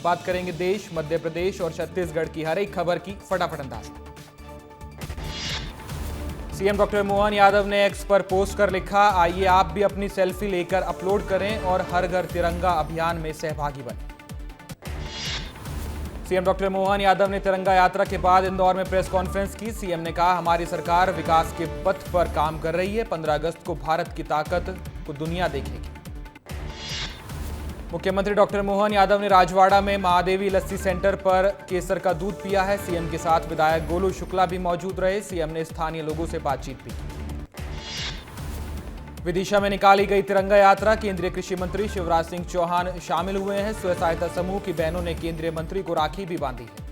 बात करेंगे देश, मध्य प्रदेश और छत्तीसगढ़ की हर एक खबर की फटाफट अंदाज में। सीएम डॉक्टर मोहन यादव ने एक्स पर पोस्ट कर लिखा, आइए आप भी अपनी सेल्फी लेकर अपलोड करें और हर घर तिरंगा अभियान में सहभागी बने। सीएम डॉक्टर मोहन यादव ने तिरंगा यात्रा के बाद इंदौर में प्रेस कॉन्फ्रेंस की। सीएम ने कहा, हमारी सरकार विकास के पथ पर काम कर रही है। 15 अगस्त को भारत की ताकत को दुनिया देखेगी। मुख्यमंत्री डॉक्टर मोहन यादव ने राजवाड़ा में महादेवी लस्सी सेंटर पर केसर का दूध पिया है। सीएम के साथ विधायक गोलू शुक्ला भी मौजूद रहे। सीएम ने स्थानीय लोगों से बातचीत भी की। विदिशा में निकाली गई तिरंगा यात्रा, केंद्रीय कृषि मंत्री शिवराज सिंह चौहान शामिल हुए हैं। स्वयं सहायता समूह की बहनों ने केंद्रीय मंत्री को राखी भी बांधी है।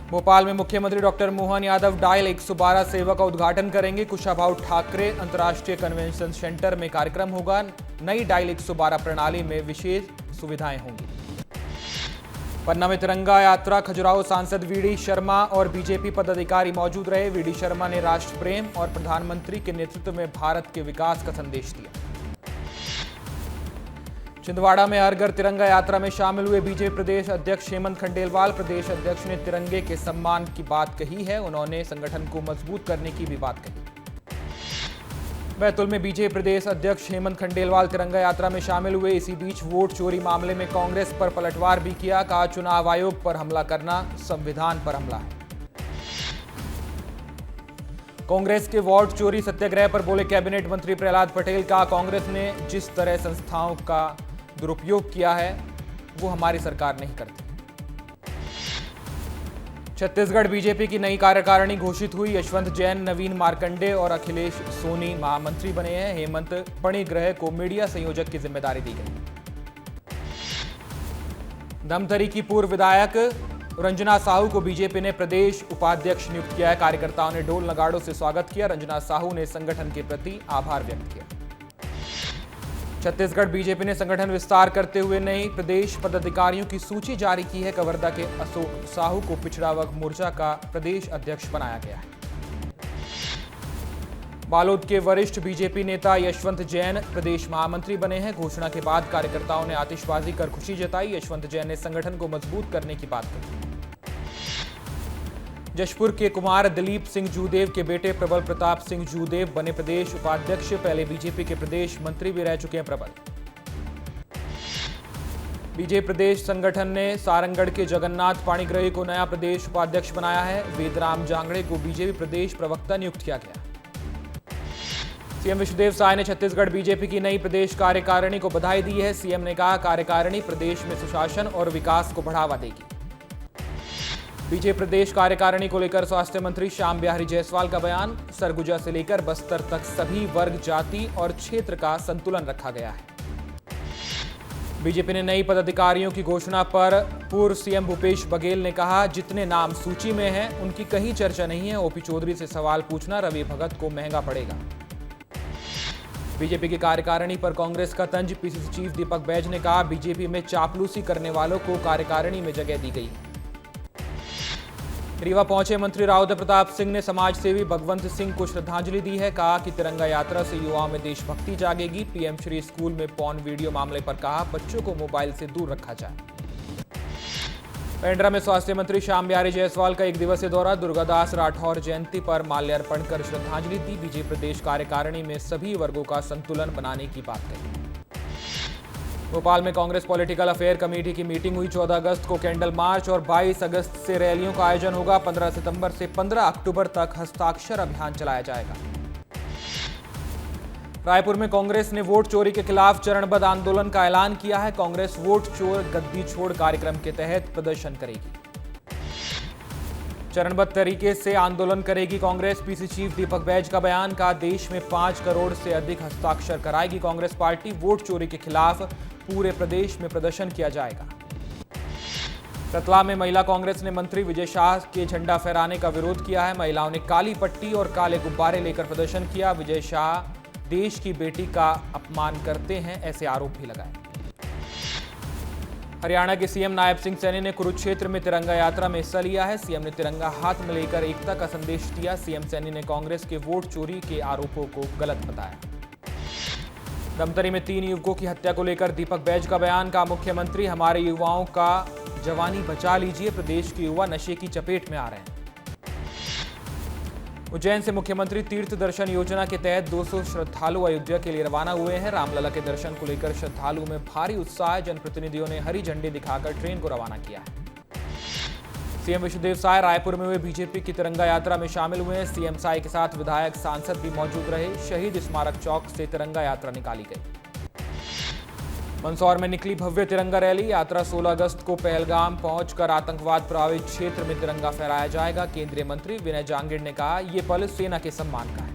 भोपाल में मुख्यमंत्री डॉक्टर मोहन यादव डायल 112 सेवा का उद्घाटन करेंगे। कुशाभाऊ ठाकरे अंतर्राष्ट्रीय कन्वेंशन सेंटर में कार्यक्रम होगा। नई डायल 112 प्रणाली में विशेष सुविधाएं होंगी। पन्ना में तिरंगा यात्रा, खजुराहो सांसद वीडी शर्मा और बीजेपी पदाधिकारी मौजूद रहे। वीडी शर्मा ने राष्ट्र प्रेम और प्रधानमंत्री के नेतृत्व में भारत के विकास का संदेश दिया। छिंदवाड़ा में हर घर तिरंगा यात्रा में शामिल हुए बीजेपी प्रदेश अध्यक्ष हेमंत खंडेलवाल। प्रदेश अध्यक्ष ने तिरंगे के सम्मान की बात कही है। उन्होंने संगठन को मजबूत करने की भी बात कही। बैतूल में बीजेपी प्रदेश अध्यक्ष हेमंत खंडेलवाल तिरंगा यात्रा में शामिल हुए। इसी बीच वोट चोरी मामले में कांग्रेस पर पलटवार भी किया। कहा, चुनाव आयोग पर हमला करना संविधान पर हमला है। कांग्रेस के वोट चोरी सत्याग्रह पर बोले कैबिनेट मंत्री प्रहलाद पटेल। कहा, कांग्रेस ने जिस तरह संस्थाओं का दुरुपयोग किया है वो हमारी सरकार नहीं करती। छत्तीसगढ़ बीजेपी की नई कार्यकारिणी घोषित हुई। यशवंत जैन, नवीन मार्कंडे और अखिलेश सोनी महामंत्री बने हैं। हेमंत पणिग्रह को मीडिया संयोजक की जिम्मेदारी दी गई। धमतरी की पूर्व विधायक रंजना साहू को बीजेपी ने प्रदेश उपाध्यक्ष नियुक्त किया है। कार्यकर्ताओं ने ढोल नगाड़ों से स्वागत किया। रंजना साहू ने संगठन के प्रति आभार व्यक्त किया। छत्तीसगढ़ बीजेपी ने संगठन विस्तार करते हुए नई प्रदेश पदाधिकारियों की सूची जारी की है। कवर्धा के अशोक साहू को पिछड़ा वर्ग मोर्चा का प्रदेश अध्यक्ष बनाया गया है। बालोद के वरिष्ठ बीजेपी नेता यशवंत जैन प्रदेश महामंत्री बने हैं। घोषणा के बाद कार्यकर्ताओं ने आतिशबाजी कर खुशी जताई। यशवंत जैन ने संगठन को मजबूत करने की बात कही। जशपुर के कुमार दिलीप सिंह जूदेव के बेटे प्रबल प्रताप सिंह जूदेव बने प्रदेश उपाध्यक्ष। पहले बीजेपी के प्रदेश मंत्री भी रह चुके हैं प्रबल। बीजेपी प्रदेश संगठन ने सारंगढ़ के जगन्नाथ पाणिग्राही को नया प्रदेश उपाध्यक्ष बनाया है। वेदराम जांगड़े को बीजेपी प्रदेश प्रवक्ता नियुक्त किया गया। सीएम विष्णुदेव साय ने छत्तीसगढ़ बीजेपी की नई प्रदेश कार्यकारिणी को बधाई दी है। सीएम ने कहा, कार्यकारिणी प्रदेश में सुशासन और विकास को बढ़ावा देगी। बीजेपी प्रदेश कार्यकारिणी को लेकर स्वास्थ्य मंत्री श्याम बिहारी जायसवाल का बयान, सरगुजा से लेकर बस्तर तक सभी वर्ग, जाति और क्षेत्र का संतुलन रखा गया है। बीजेपी ने नई पदाधिकारियों की घोषणा पर पूर्व सीएम भूपेश बघेल ने कहा, जितने नाम सूची में हैं उनकी कहीं चर्चा नहीं है। ओपी चौधरी से सवाल पूछना रवि भगत को महंगा पड़ेगा। बीजेपी की कार्यकारिणी पर कांग्रेस का तंज, पीसीसी चीफ दीपक बैज ने कहा, बीजेपी में चापलूसी करने वालों को कार्यकारिणी में जगह दी गई। रीवा पहुंचे मंत्री राव प्रताप सिंह ने समाजसेवी भगवंत सिंह को श्रद्धांजलि दी है। कहा कि तिरंगा यात्रा से युवाओं में देशभक्ति जागेगी। पीएम श्री स्कूल में पॉर्न वीडियो मामले पर कहा, बच्चों को मोबाइल से दूर रखा जाए। पेंड्रा में स्वास्थ्य मंत्री श्याम बिहारी जायसवाल का एक दिवसीय दौरा, दुर्गादास राठौर जयंती पर माल्यार्पण कर श्रद्धांजलि दी। बीजेपी प्रदेश कार्यकारिणी में सभी वर्गों का संतुलन बनाने की बात कही। भोपाल में कांग्रेस पॉलिटिकल अफेयर कमेटी की मीटिंग हुई। 14 अगस्त को कैंडल मार्च और 22 अगस्त से रैलियों का आयोजन होगा। 15 सितंबर से 15 अक्टूबर तक हस्ताक्षर अभियान चलाया जाएगा। रायपुर में कांग्रेस ने वोट चोरी के खिलाफ चरणबद्ध आंदोलन का ऐलान किया है। कांग्रेस वोट चोर गद्दी छोड़ कार्यक्रम के तहत प्रदर्शन करेगी। चरणबद्ध तरीके से आंदोलन करेगी कांग्रेस। पीसीसी चीफ दीपक बैज का बयान, का देश में 5 करोड़ से अधिक हस्ताक्षर कराएगी कांग्रेस पार्टी। वोट चोरी के खिलाफ पूरे प्रदेश में प्रदर्शन किया जाएगा। रतलाम में महिला कांग्रेस ने मंत्री विजय शाह के झंडा फहराने का विरोध किया है। महिलाओं ने काली पट्टी और काले गुब्बारे लेकर प्रदर्शन किया। विजय शाह देश की बेटी का अपमान करते हैं, ऐसे आरोप भी लगाए। हरियाणा के सीएम नायब सिंह सैनी ने कुरुक्षेत्र में तिरंगा यात्रा में हिस्सा लिया है। सीएम ने तिरंगा हाथ में लेकर एकता का संदेश दिया। सीएम सैनी ने कांग्रेस के वोट चोरी के आरोपों को गलत बताया। धमतरी में 3 युवकों की हत्या को लेकर दीपक बैज का बयान। का मुख्यमंत्री हमारे युवाओं का जवानी बचा लीजिए, प्रदेश के युवा नशे की चपेट में आ रहे हैं। उज्जैन से मुख्यमंत्री तीर्थ दर्शन योजना के तहत 200 श्रद्धालु अयोध्या के लिए रवाना हुए हैं। रामलला के दर्शन को लेकर श्रद्धालुओं में भारी उत्साह। जनप्रतिनिधियों ने हरी झंडी दिखाकर ट्रेन को रवाना किया है। सीएम विश्वदेव साय रायपुर में हुए बीजेपी की तिरंगा यात्रा में शामिल हुए हैं। सीएम साय के साथ विधायक सांसद भी मौजूद रहे। शहीद स्मारक चौक से तिरंगा यात्रा निकाली गई। मंदसौर में निकली भव्य तिरंगा रैली। यात्रा 16 अगस्त को पहलगाम पहुंचकर आतंकवाद प्रभावित क्षेत्र में तिरंगा फहराया जाएगा। केंद्रीय मंत्री विनय जांगड़ ने कहा, ये पल सेना के सम्मान का है।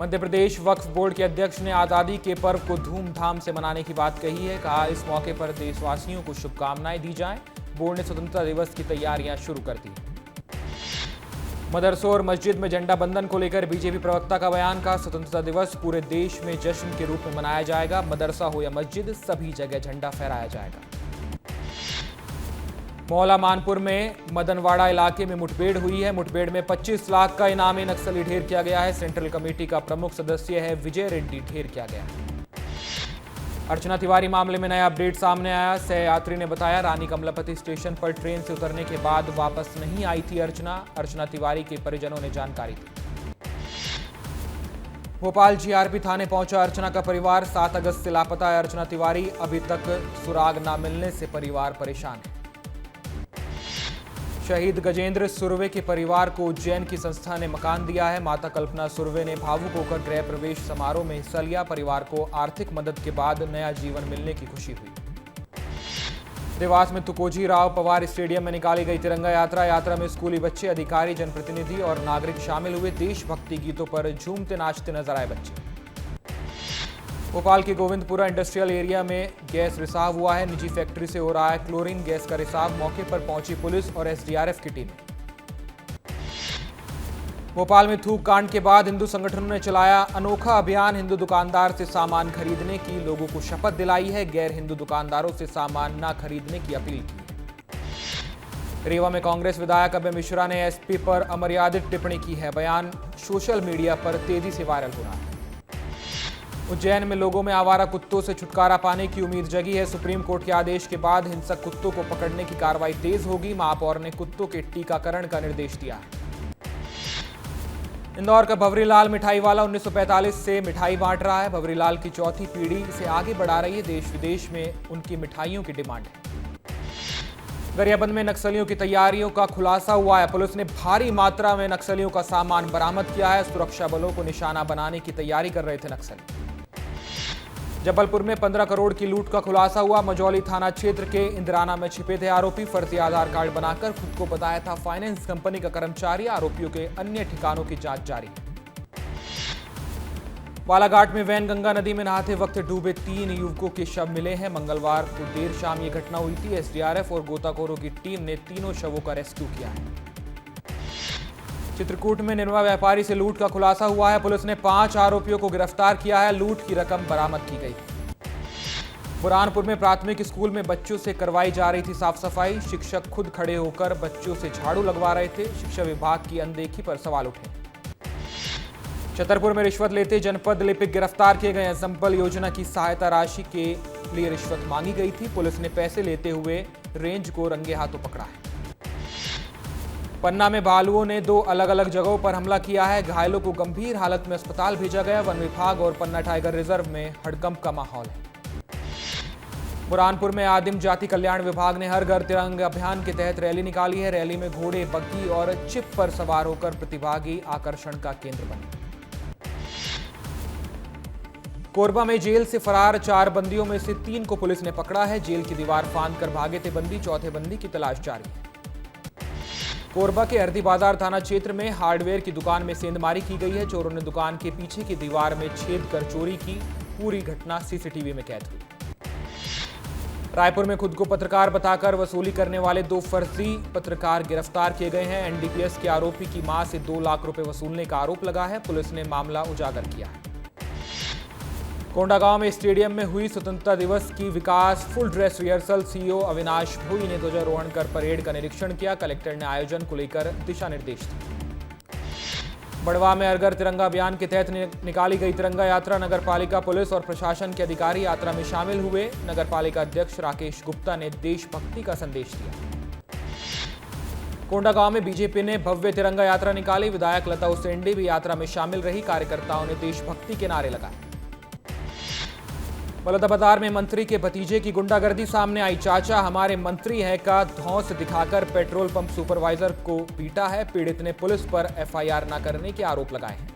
मध्य प्रदेश वक्फ बोर्ड के अध्यक्ष ने आजादी के पर्व को धूमधाम से मनाने की बात कही है। कहा, इस मौके पर देशवासियों को शुभकामनाएं दी जाएं। बोर्ड ने स्वतंत्रता दिवस की तैयारियां शुरू कर दी। मदरसों और मस्जिद में झंडा बंधन को लेकर बीजेपी प्रवक्ता का बयान। का स्वतंत्रता दिवस पूरे देश में जश्न के रूप में मनाया जाएगा। मदरसा हो या मस्जिद, सभी जगह झंडा फहराया जाएगा। मौला मानपुर में मदनवाड़ा इलाके में मुठभेड़ हुई है। मुठभेड़ में 25 लाख का इनामी नक्सली ढेर किया गया है। सेंट्रल कमेटी का प्रमुख सदस्य है विजय रेड्डी ढेर किया गया है। अर्चना तिवारी मामले में नया अपडेट सामने आया। सहयात्री ने बताया, रानी कमलापति स्टेशन पर ट्रेन से उतरने के बाद वापस नहीं आई थी अर्चना तिवारी के परिजनों ने जानकारी दी। भोपाल जीआरपी थाने पहुंचा अर्चना का परिवार। 7 अगस्त से लापता है अर्चना तिवारी। अभी तक सुराग न मिलने से परिवार परेशान है। शहीद गजेंद्र सुरवे के परिवार को उज्जैन की संस्था ने मकान दिया है। माता कल्पना सुरवे ने भावुक होकर गृह प्रवेश समारोह में हिस्सा लिया। परिवार को आर्थिक मदद के बाद नया जीवन मिलने की खुशी हुई। देवास में तुकोजी राव पवार स्टेडियम में निकाली गई तिरंगा यात्रा। यात्रा में स्कूली बच्चे, अधिकारी, जनप्रतिनिधि और नागरिक शामिल हुए। देशभक्ति गीतों पर झूमते नाचते नजर आए बच्चे। भोपाल के गोविंदपुरा इंडस्ट्रियल एरिया में गैस रिसाव हुआ है। निजी फैक्ट्री से हो रहा है क्लोरीन गैस का रिसाव। मौके पर पहुंची पुलिस और एसडीआरएफ की टीम। भोपाल में थूक कांड के बाद हिंदू संगठनों ने चलाया अनोखा अभियान। हिंदू दुकानदार से सामान खरीदने की लोगों को शपथ दिलाई है। गैर हिंदू दुकानदारों से सामान न खरीदने की अपील की। रीवा में कांग्रेस विधायक अभय मिश्रा ने एसपी पर अमर्यादित टिप्पणी की है। बयान सोशल मीडिया पर तेजी से वायरल हो रहा है। उज्जैन में लोगों में आवारा कुत्तों से छुटकारा पाने की उम्मीद जगी है। सुप्रीम कोर्ट के आदेश के बाद हिंसक कुत्तों को पकड़ने की कार्रवाई तेज होगी। महापौर ने कुत्तों के टीकाकरण का निर्देश दिया है। इंदौर का भंवरीलाल मिठाई वाला 1945 से मिठाई बांट रहा है। भंवरीलाल की चौथी पीढ़ी इसे आगे बढ़ा रही है। देश विदेश में उनकी मिठाइयों की डिमांड है। गरियाबंद में नक्सलियों की तैयारियों का खुलासा हुआ है। पुलिस ने भारी मात्रा में नक्सलियों का सामान बरामद किया है। सुरक्षा बलों को निशाना बनाने की तैयारी कर रहे थे नक्सली। जबलपुर में 15 करोड़ की लूट का खुलासा हुआ। मझौली थाना क्षेत्र के इंदिराना में छिपे थे आरोपी। फर्जी आधार कार्ड बनाकर खुद को बताया था फाइनेंस कंपनी का कर्मचारी। आरोपियों के अन्य ठिकानों की जांच जारी है। बालाघाट में वैनगंगा नदी में नहाते वक्त डूबे 3 युवकों के शव मिले हैं। मंगलवार को देर शाम ये घटना हुई थी। एसडीआरएफ और गोताखोरों की टीम ने तीनों शवों का रेस्क्यू किया है। चित्रकूट में निरमा व्यापारी से लूट का खुलासा हुआ है। पुलिस ने 5 आरोपियों को गिरफ्तार किया है। लूट की रकम बरामद की गई। बुरहानपुर में प्राथमिक स्कूल में बच्चों से करवाई जा रही थी साफ सफाई। शिक्षक खुद खड़े होकर बच्चों से झाड़ू लगवा रहे थे। शिक्षा विभाग की अनदेखी पर सवाल उठे। छतरपुर में रिश्वत लेते जनपद लिपिक गिरफ्तार किए गए हैं। संबल योजना की सहायता राशि के लिए रिश्वत मांगी गई थी। पुलिस ने पैसे लेते हुए रेंज को रंगे हाथों पकड़ा है। पन्ना में भालुओं ने 2 अलग अलग जगहों पर हमला किया है। घायलों को गंभीर हालत में अस्पताल भेजा गया। वन विभाग और पन्ना टाइगर रिजर्व में हड़कंप का माहौल है। बुरहानपुर में आदिम जाति कल्याण विभाग ने हर घर तिरंगा अभियान के तहत रैली निकाली है। रैली में घोड़े, बग्घी और चिप पर सवार होकर प्रतिभागी आकर्षण का केंद्र बने। कोरबा में जेल से फरार 4 बंदियों में से 3 को पुलिस ने पकड़ा है। जेल की दीवार फांदकर भागे थे बंदी। चौथे बंदी की तलाश जारी है। कोरबा के हरदी बाजार थाना क्षेत्र में हार्डवेयर की दुकान में सेंधमारी की गई है। चोरों ने दुकान के पीछे की दीवार में छेद कर चोरी की। पूरी घटना सीसीटीवी में कैद हुई। रायपुर में खुद को पत्रकार बताकर वसूली करने वाले 2 फर्जी पत्रकार गिरफ्तार किए गए हैं। एनडीपीएस के आरोपी की मां से 2 लाख रुपए वसूलने का आरोप लगा है। पुलिस ने मामला उजागर किया है। कोंडागांव में स्टेडियम में हुई स्वतंत्रता दिवस की विकास full dress rehearsal. CEO Avinash Bhoi ने ध्वजारोहण कर परेड का निरीक्षण किया। कलेक्टर ने आयोजन को लेकर दिशा निर्देश दिए। बड़वा में हर घर तिरंगा अभियान के तहत निकाली गई तिरंगा यात्रा। नगर पालिका, पुलिस और प्रशासन के अधिकारी यात्रा में शामिल हुए। नगर पालिका अध्यक्ष राकेश गुप्ता ने देशभक्ति का संदेश दिया। कोंडागांव में बीजेपी ने भव्य तिरंगा यात्रा निकाली। विधायक लता उसेंडी भी यात्रा में शामिल रही। कार्यकर्ताओं ने देशभक्ति के नारे लगाए। बलौदाबाजार में मंत्री के भतीजे की गुंडागर्दी सामने आई। चाचा हमारे मंत्री हैं का धौंस दिखाकर पेट्रोल पंप सुपरवाइजर को पीटा है। पीड़ित ने पुलिस पर एफआईआर न करने के आरोप लगाए हैं।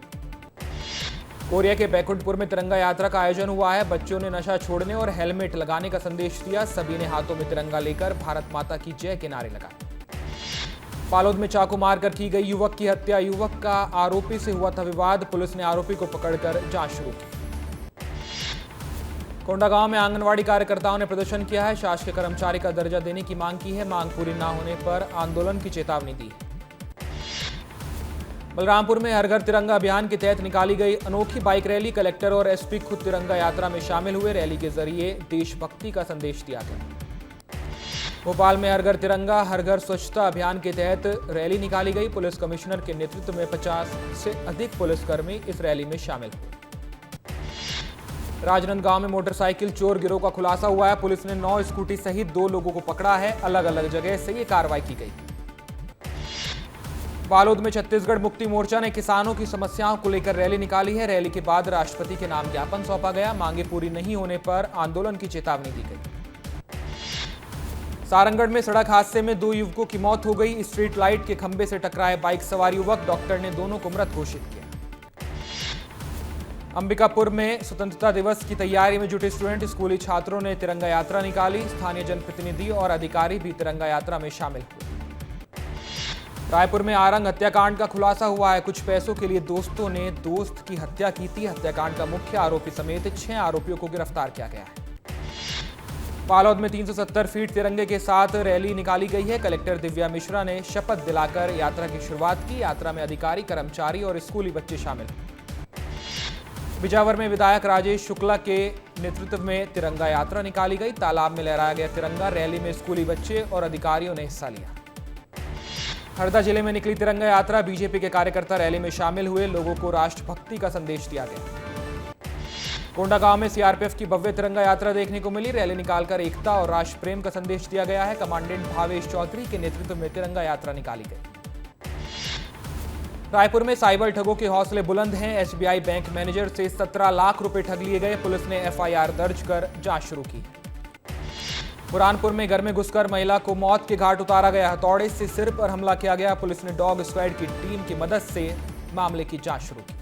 कोरिया के बैकुंठपुर में तिरंगा यात्रा का आयोजन हुआ है। बच्चों ने नशा छोड़ने और हेलमेट लगाने का संदेश दिया। सभी ने हाथों में तिरंगा लेकर भारत माता की जय के नारे लगाए। बालोद में चाकू मारकर की गई युवक की हत्या। युवक का आरोपी से हुआ था विवाद। पुलिस ने आरोपी को पकड़कर जांच शुरू की। कोंडागांव में आंगनवाड़ी कार्यकर्ताओं ने प्रदर्शन किया है। शासकीय कर्मचारी का दर्जा देने की मांग की है। मांग पूरी न होने पर आंदोलन की चेतावनी दी है। बलरामपुर में हर घर तिरंगा अभियान के तहत निकाली गई अनोखी बाइक रैली। कलेक्टर और एसपी खुद तिरंगा यात्रा में शामिल हुए। रैली के जरिए देशभक्ति का संदेश दिया गया। भोपाल में हर घर तिरंगा हर घर स्वच्छता अभियान के तहत रैली निकाली गई। पुलिस कमिश्नर के नेतृत्व में 50 से अधिक पुलिसकर्मी इस रैली में शामिल हुए। राजनांदगांव में मोटरसाइकिल चोर गिरोह का खुलासा हुआ है। पुलिस ने 9 स्कूटी सहित 2 लोगों को पकड़ा है। अलग अलग जगह से ये कार्रवाई की गई। बालोद में छत्तीसगढ़ मुक्ति मोर्चा ने किसानों की समस्याओं को लेकर रैली निकाली है। रैली के बाद राष्ट्रपति के नाम ज्ञापन सौंपा गया। मांगे पूरी नहीं होने पर आंदोलन की चेतावनी दी गई। सारंगढ़ में सड़क हादसे में 2 युवकों की मौत हो गई। स्ट्रीट लाइट के खंभे से टकराए बाइक सवार युवक। डॉक्टर ने दोनों को मृत घोषित किया। अंबिकापुर में स्वतंत्रता दिवस की तैयारी में जुटे स्टूडेंट स्कूली छात्रों ने तिरंगा यात्रा निकाली। स्थानीय जनप्रतिनिधि और अधिकारी भी तिरंगा यात्रा में शामिल हुए। रायपुर में आरंग हत्याकांड का खुलासा हुआ है। कुछ पैसों के लिए दोस्तों ने दोस्त की हत्या की थी। हत्याकांड का मुख्य आरोपी समेत 6 आरोपियों को गिरफ्तार किया गया है। बालोद में 370 फीट तिरंगे के साथ रैली निकाली गई है। कलेक्टर दिव्या मिश्रा ने शपथ दिलाकर यात्रा की शुरुआत की। यात्रा में अधिकारी, कर्मचारी और स्कूली बच्चे शामिल हुए। बिजावर में विधायक राजेश शुक्ला के नेतृत्व में तिरंगा यात्रा निकाली गई। तालाब में लहराया गया तिरंगा। रैली में स्कूली बच्चे और अधिकारियों ने हिस्सा लिया। हरदा जिले में निकली तिरंगा यात्रा। बीजेपी के कार्यकर्ता रैली में शामिल हुए। लोगों को राष्ट्रभक्ति का संदेश दिया गया। कोंडागांव में सीआरपीएफ की भव्य तिरंगा यात्रा देखने को मिली। रैली निकालकर एकता और राष्ट्र प्रेम का संदेश दिया गया है। कमांडेंट भावेश चौधरी के नेतृत्व में तिरंगा यात्रा निकाली गई। रायपुर में साइबर ठगों के हौसले बुलंद हैं। एसबीआई बैंक मैनेजर से 17 लाख रुपए ठग लिए गए। पुलिस ने एफआईआर दर्ज कर जांच शुरू की। बुरहानपुर में घर में घुसकर महिला को मौत के घाट उतारा गया। हथौड़े से सिर पर हमला किया गया। पुलिस ने डॉग स्क्वाड की टीम की मदद से मामले की जांच शुरू की।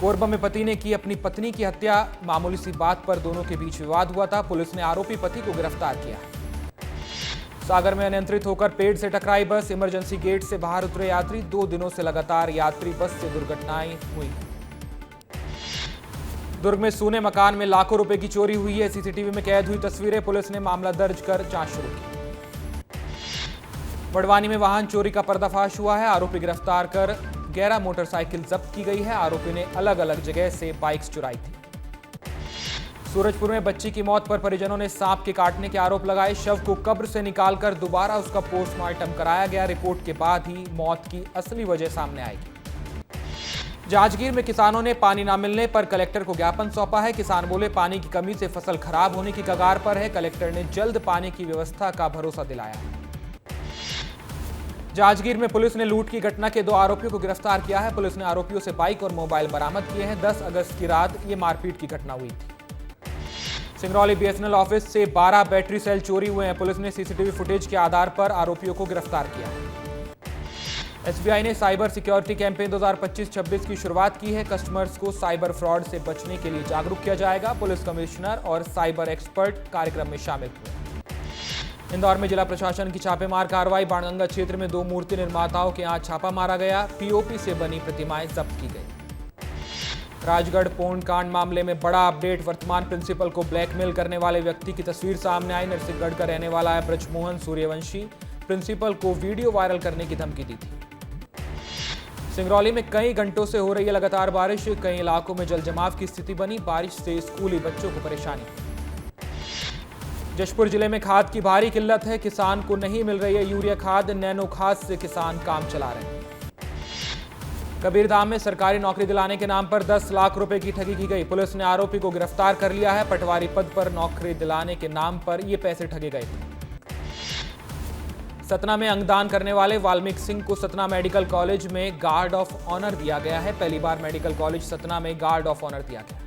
कोरबा में पति ने की अपनी पत्नी की हत्या। मामूली सी बात पर दोनों के बीच विवाद हुआ था। पुलिस ने आरोपी पति को गिरफ्तार किया। सागर में अनियंत्रित होकर पेड़ से टकराई बस। इमरजेंसी गेट से बाहर उतरे यात्री। 2 दिनों से लगातार यात्री बस से दुर्घटनाएं हुई। दुर्ग में सूने मकान में लाखों रुपए की चोरी हुई है। सीसीटीवी में कैद हुई तस्वीरें। पुलिस ने मामला दर्ज कर जांच शुरू की। बड़वानी में वाहन चोरी का पर्दाफाश हुआ है। आरोपी गिरफ्तार कर 11 मोटरसाइकिल जब्त की गई है। आरोपी ने अलग अलग जगह से बाइक्स चुराई थी। सूरजपुर में बच्ची की मौत पर परिजनों ने सांप के काटने के आरोप लगाए। शव को कब्र से निकालकर दोबारा उसका पोस्टमार्टम कराया गया। रिपोर्ट के बाद ही मौत की असली वजह सामने आएगी। जांजगीर में किसानों ने पानी न मिलने पर कलेक्टर को ज्ञापन सौंपा है। किसान बोले पानी की कमी से फसल खराब होने की कगार पर है। कलेक्टर ने जल्द पानी की व्यवस्था का भरोसा दिलाया। जांजगीर में पुलिस ने लूट की घटना के 2 आरोपियों को गिरफ्तार किया है। पुलिस ने आरोपियों से बाइक और मोबाइल बरामद किए हैं। 10 अगस्त की रात ये मारपीट की घटना हुई थी। सिंगरौली बीएसएनएल ऑफिस से 12 बैटरी सेल चोरी हुए हैं। पुलिस ने सीसीटीवी फुटेज के आधार पर आरोपियों को गिरफ्तार किया। एसबीआई ने साइबर सिक्योरिटी कैंपेन 2025-26 की शुरुआत की है। कस्टमर्स को साइबर फ्रॉड से बचने के लिए जागरूक किया जाएगा। पुलिस कमिश्नर और साइबर एक्सपर्ट कार्यक्रम में शामिल हुए। इंदौर में जिला प्रशासन की छापेमार कार्रवाई। बाणगंगा क्षेत्र में 2 मूर्ति निर्माताओं के यहाँ छापा मारा गया। पीओपी से बनी प्रतिमाएं जब्त की गई। राजगढ़ पोर्न कांड मामले में बड़ा अपडेट। वर्तमान प्रिंसिपल को ब्लैकमेल करने वाले व्यक्ति की तस्वीर सामने आई। नरसिंहगढ़ का रहने वाला है ब्रजमोहन सूर्यवंशी। प्रिंसिपल को वीडियो वायरल करने की धमकी दी थी। सिंगरौली में कई घंटों से हो रही है लगातार बारिश। कई इलाकों में जल जमाव की स्थिति बनी। बारिश से स्कूली बच्चों को परेशानी। जशपुर जिले में खाद की भारी किल्लत है। किसान को नहीं मिल रही है यूरिया खाद। नैनो खाद से किसान काम चला रहे हैं। कबीरधाम में सरकारी नौकरी दिलाने के नाम पर 10 लाख रुपए की ठगी की गई। पुलिस ने आरोपी को गिरफ्तार कर लिया है। पटवारी पद पर नौकरी दिलाने के नाम पर ये पैसे ठगे गए थे। सतना में अंगदान करने वाले वाल्मीकि सिंह को सतना मेडिकल कॉलेज में गार्ड ऑफ ऑनर दिया गया है। पहली बार मेडिकल कॉलेज सतना में गार्ड ऑफ ऑनर दिया गया।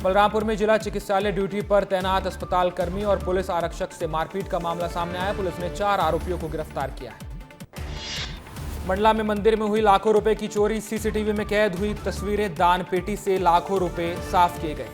बलरामपुर में जिला चिकित्सालय ड्यूटी पर तैनात अस्पताल कर्मी और पुलिस आरक्षक से मारपीट का मामला सामने आया। पुलिस ने 4 आरोपियों को गिरफ्तार किया है। मंडला में मंदिर में हुई लाखों रुपए की चोरी। सीसीटीवी में कैद हुई तस्वीरें। दान पेटी से लाखों रुपए साफ किए गए।